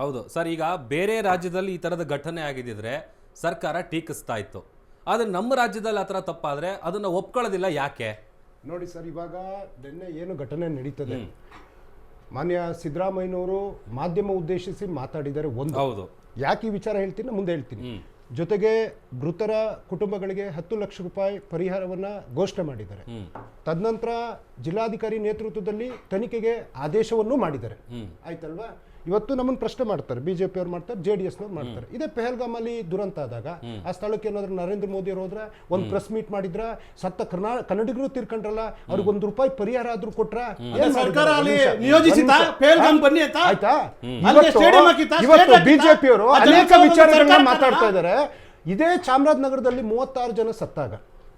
ಹೌದು ಸರ್, ಈಗ ಬೇರೆ ರಾಜ್ಯದಲ್ಲಿ ಈ ತರದ ಘಟನೆ ಆಗಿದ್ದಿದ್ರೆ ಸರ್ಕಾರ ಟೀಕಿಸ್ತಾ ಇತ್ತು. ಆದ್ರೆ ನಮ್ಮ ರಾಜ್ಯದಲ್ಲಿ ಆ ಥರ ತಪ್ಪಾದ್ರೆ ಅದನ್ನ ಒಪ್ಕೊಳ್ಳೋದಿಲ್ಲ. ಯಾಕೆ ನೋಡಿ ಸರ್, ಇವಾಗ ನಿನ್ನೆ ಏನು ಘಟನೆ ನಡೀತದೆ, ಮಾನ್ಯ ಸಿದ್ದರಾಮಯ್ಯನವರು ಮಾಧ್ಯಮ ಉದ್ದೇಶಿಸಿ ಮಾತಾಡಿದ್ದಾರೆ. ಒಂದು ಹೌದು, ಯಾಕೆ ಈ ವಿಚಾರ ಹೇಳ್ತೀನಿ ಮುಂದೆ ಹೇಳ್ತೀನಿ. ಜೊತೆಗೆ ಮೃತರ ಕುಟುಂಬಗಳಿಗೆ 10 ಲಕ್ಷ ರೂಪಾಯಿ ಪರಿಹಾರವನ್ನ ಘೋಷಣೆ ಮಾಡಿದ್ದಾರೆ. ತದನಂತರ ಜಿಲ್ಲಾಧಿಕಾರಿ ನೇತೃತ್ವದಲ್ಲಿ ತನಿಖೆಗೆ ಆದೇಶವನ್ನು ಮಾಡಿದ್ದಾರೆ. ಆಯ್ತಲ್ವಾ? ಇವತ್ತು ನಮ್ಮನ್ನು ಪ್ರಶ್ನೆ ಮಾಡ್ತಾರೆ, ಬಿಜೆಪಿ ಅವ್ರು ಮಾಡ್ತಾರೆ, JDS ನವ್ರು ಮಾಡ್ತಾರೆ. ಇದೇ ಪೆಹಲ್ಗಾಮ್ ಅಲ್ಲಿ ದುರಂತ ಆದಾಗ ಆ ಸ್ಥಳಕ್ಕೆ ಏನಾದ್ರು ನರೇಂದ್ರ ಮೋದಿ ಅವರು ಹೋದ್ರ, ಒಂದು ಪ್ರೆಸ್ ಮೀಟ್ ಮಾಡಿದ್ರ, ಸತ್ತ ಕನ್ನಡಿಗರು ತೀರ್ಕೊಂಡ್ರಲ್ಲ, ಅವ್ರಿಗೆ ₹1 ಪರಿಹಾರ ಆದ್ರೂ ಕೊಟ್ರ? ಆಯ್ತಾ? ಇವತ್ತು ಬಿಜೆಪಿ ಅವರು ಅನೇಕ ವಿಚಾರಗಳನ್ನ ಮಾತಾಡ್ತಾ ಇದ್ದಾರೆ. ಇದೇ ಚಾಮರಾಜನಗರದಲ್ಲಿ 36 ಜನ ಸತ್ತಾಗ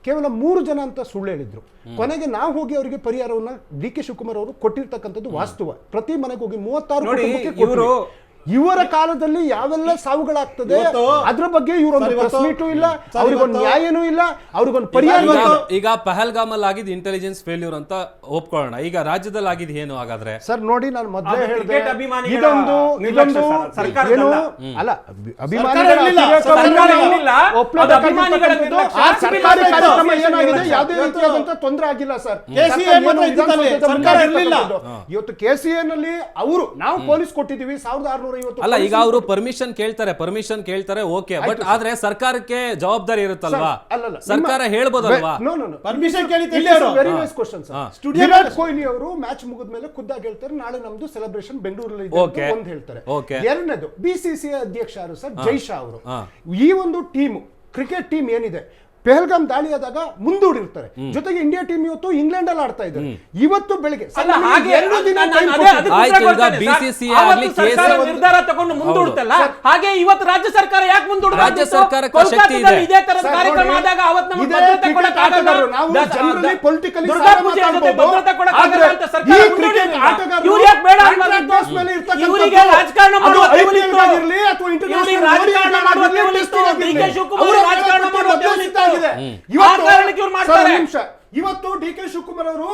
ಕೇವಲ 3 ಜನ ಅಂತ ಸುಳ್ಳು ಹೇಳಿದ್ರು. ಕೊನೆಗೆ ನಾವು ಹೋಗಿ ಅವರಿಗೆ ಪರಿಹಾರವನ್ನ DK ಶಿವಕುಮಾರ್ ಅವರು ಕೊಟ್ಟಿರ್ತಕ್ಕಂಥದ್ದು ವಾಸ್ತವ. ಪ್ರತಿ ಮನೆಗೆ ಹೋಗಿ 36 ಕುಟುಂಬಕ್ಕೆ ಕೊಟ್ಟರು. ಇವರ ಕಾಲದಲ್ಲಿ ಯಾವೆಲ್ಲ ಸಾವುಗಳಾಗ್ತದೆ ಅದ್ರ ಬಗ್ಗೆ ಇವರೊಂದು ಪ್ರೆಸ್ ಮೀಟು ಇಲ್ಲ, ಅವ್ರಿಗೊಂದು ನ್ಯಾಯನೂ ಇಲ್ಲ, ಅವ್ರಿಗೊಂದು ಪರಿಹಾರ. ಈಗ ಪಹಲ್ಗಾಮ್ ಅಲ್ಲಿ ಆಗಿದ್ದು ಇಂಟೆಲಿಜೆನ್ಸ್ ಫೇಲ್ಯೂರ್ ಅಂತ ಒಪ್ಕೊಳ್ಳೋಣ. ಈಗ ರಾಜ್ಯದಲ್ಲಿ ಆಗಿದ್ದು ಏನು ಹಾಗಾದ್ರೆ? ಸರ್ ನೋಡಿ, ನಾನು ಮೊದಲೇ ಹೇಳಿದೆ, ಇದೊಂದು ಏನು ಅಲ್ಲ, ಸರ್ಕಾರಿ ಕಾರ್ಯಕ್ರಮ ಏನಾಗಿದೆ, ಯಾವುದೇ ರೀತಿಯಾದಂತ ತೊಂದರೆ ಆಗಿಲ್ಲ ಸರ್. ಇವತ್ತು KCA ನಲ್ಲಿ ಅವರು ನಾವು ಪೊಲೀಸ್ ಕೊಟ್ಟಿದ್ದೀವಿ 1600. ಅಲ್ಲ, ಈಗ ಅವರು ಪರ್ಮಿಷನ್ ಕೇಳ್ತಾರೆ ಓಕೆ, ಬಟ್ ಆದ್ರೆ ಸರ್ಕಾರಕ್ಕೆ ಜವಾಬ್ದಾರಿ ಇರುತ್ತಲ್ವಾ? ಸರ್ಕಾರ ಹೇಳ್ಬೋದಲ್ವಾ? Permission very nice question sir. Virat Kohli ಅವರು ಮ್ಯಾಚ್ ಮುಗಿದ್ಮೇಲೆ ಖುದ್ದಾಗಿ ಹೇಳ್ತಾರೆ, ನಾಳೆ ನಮ್ದು ಸೆಲೆಬ್ರೇಷನ್ ಬೆಂಗಳೂರಲ್ಲಿ ಇದೆ ಅಂತ ಒಂದು ಹೇಳ್ತಾರೆ. ಎರಡನೇದು BCCI ಅಧ್ಯಕ್ಷ ಯಾರು ಸರ್? ಜೈಶಾ ಅವರು. ಈ ಒಂದು ಟೀಮ್, ಕ್ರಿಕೆಟ್ ಟೀಮ್ ಏನಿದೆ, ಪೆಹಲ್ಗಾಮ್ ದಾಳಿ ಆದಾಗ ಮುಂದೂಡಿರ್ತಾರೆ. ಜೊತೆಗೆ ಇಂಡಿಯಾ ಟೀಮ್ ಇವತ್ತು ಇಂಗ್ಲೆಂಡ್ ಅಲ್ಲಿ ಆಡ್ತಾ ಇದೆ. ಇವತ್ತು ಬೆಳಿಗ್ಗೆ ನಿರ್ಧಾರ ತಗೊಂಡು ಮುಂದೂಡುತ್ತಲ್ಲ, ಹಾಗೆ ಇವತ್ತು ರಾಜ್ಯ ಸರ್ಕಾರ ಯಾಕೆ ಮುಂದೂಡ? ರಾಜ್ಯ ಸರ್ಕಾರಕ್ಕೆ ಶಕ್ತಿ ಇದೆ. ಇದೇ ತರದ ಕಾರ್ಯಕ್ರಮ ಆದಾಗ ಅವತ್ತು ನಮಗೆ ಭದ್ರತೆ ಕೊಡಕ್ಕೆ ಆಗಲ್ಲ. ದುರ್ಗಾ ಪೂಜೆ ಜೊತೆ ಭದ್ರತೆ ಕೊಡಕ್ಕೆ ಆಗಲ್ಲ ಅಂತ ಸರ್ಕಾರ ಮುಂದೂಡಿದೆ. ಇವ್ರು ಯಾಕೆ ಬೇಡ ಅನ್ನೋದು? ಇವರಿಗೆ ರಾಜಕಾರಣ ಮಾಡುವ ತಿಳಿದಿತ್ತು, ಇವರಿಗೆ ರಾಜಕಾರಣ ಮಾಡುವ ತಿಳಿದಿತ್ತು, DK ಶಿವಕುಮಾರ್ ರಾಜಕಾರಣ ಮಾಡುವ ತಿಳಿದಿತ್ತು. ಇವತ್ತು DK ಶಿವಕುಮಾರ್ ಅವರು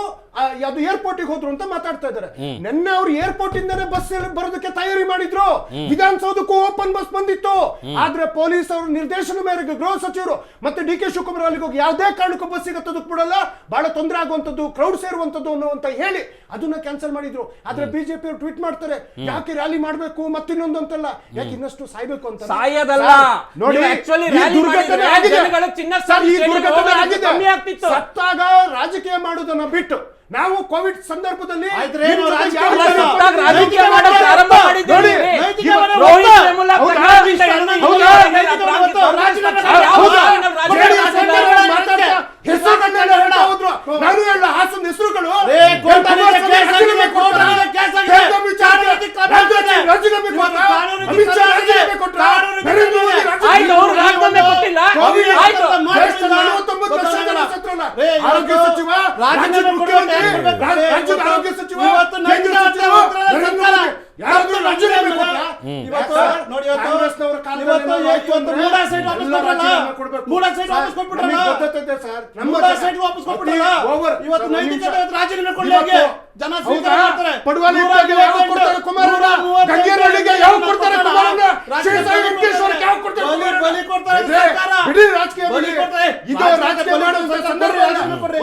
ಯಾವ್ದು ಏರ್ಪೋರ್ಟ್ ಹೋದ್ರು ಅಂತ ಮಾತಾಡ್ತಾ ಇದ್ದಾರೆ. ನಿನ್ನೆ ಅವರು ಏರ್ಪೋರ್ಟ್ ಇಂದಾನೆ ಬಸ್ ಬರೋದಕ್ಕೆ ತಯಾರಿ ಮಾಡಿದ್ರು. ವಿಧಾನಸೌಧಕ್ಕೂ ಓಪನ್ ಬಸ್ ಬಂದಿತ್ತು. ಆದ್ರೆ ಪೊಲೀಸ್ ಅವರು ನಿರ್ದೇಶನ ಮೇರೆಗೆ ಗೃಹ ಸಚಿವರು ಮತ್ತೆ DK ಶಿವಕುಮಾರ್ ಅಲ್ಲಿಗೆ ಹೋಗಿ ಯಾವುದೇ ಕಾರಣಕ್ಕೂ ಬಸ್ಸಿಗೆ ತದಕ್ ಬಿಡಲ್ಲ, ಬಹಳ ತೊಂದರೆ ಆಗುವಂತದ್ದು, ಕ್ರೌಡ್ ಸೇರುವಂತದ್ದು ಅನ್ನುವಂತ ಹೇಳಿ ಅದನ್ನ ಕ್ಯಾನ್ಸಲ್ ಮಾಡಿದ್ರು. ಆದ್ರೆ ಬಿಜೆಪಿ ಅವರು ಟ್ವೀಟ್ ಮಾಡ್ತಾರೆ, ಯಾಕೆ ರ್ಯಾಲಿ ಮಾಡ್ಬೇಕು ಮತ್ತಿನ್ನೊಂದು ಅಂತಲ್ಲ, ಯಾಕೆ ಇನ್ನಷ್ಟು ಸಾಯ್ಬೇಕು ಅಂತ. ಸಾಯದಲ್ಲ ನೋಡಿ, ದುರ್ಘಟನೆ ಆಗಿದೆ, ಸತ್ತಾಗ ರಾಜಕೀಯ ಮಾಡುವುದನ್ನ ಬಿಟ್ಟು ನಾವು ಕೋವಿಡ್ ಸಂದರ್ಭದಲ್ಲಿ ಹಾಸನ ಹೆಸರುಗಳು ಆರೋಗ್ಯ ಸಚಿವ, ರಾಜ್ಯದ ಮುಖ್ಯಮಂತ್ರಿ, ರಾಜ್ಯದ ಆರೋಗ್ಯ ಸಚಿವ,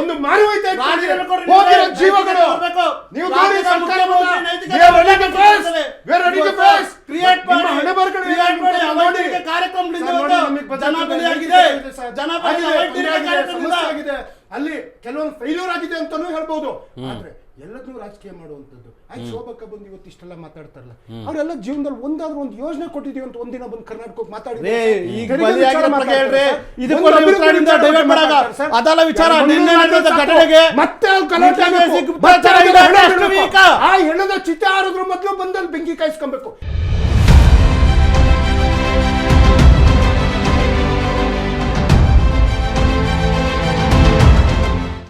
ಒಂದು ಮಾರುವೈತೆ ಜೀವಗಳು ನೀವು ಅಲ್ಲಿ ಕೆಲವೊಂದು ಫೇಲ್ಯೂರ್ ಆಗಿದೆ ಅಂತಾನೂ ಹೇಳ್ಬಹುದು. ಆದ್ರೆ ಎಲ್ಲದನ್ನೂ ರಾಜಕೀಯ ಮಾಡುವಂತದ್ದು. ಶೋಭಕ್ಕ ಬಂದು ಇವತ್ತು ಇಷ್ಟೆಲ್ಲ ಮಾತಾಡ್ತಾರಲ್ಲ, ಅವರೆಲ್ಲ ಜೀವನದಲ್ಲಿ ಒಂದಾದ್ರೂ ಒಂದು ಯೋಜನೆ ಕೊಟ್ಟಿದೀವಿ ಅಂತ ಒಂದಿನ ಬಂದು ಕರ್ನಾಟಕಕ್ಕೆ ಮಾತಾಡಿದ್ರೆ ಆ ಹೆಣ್ಣದ ಚಿತೆ ಆರಿದ್ರು ಮೊದಲು ಬಂದಲ್ಲಿ ಬೆಂಕಿ ಕಾಯಿಸ್ಕೊಬೇಕು.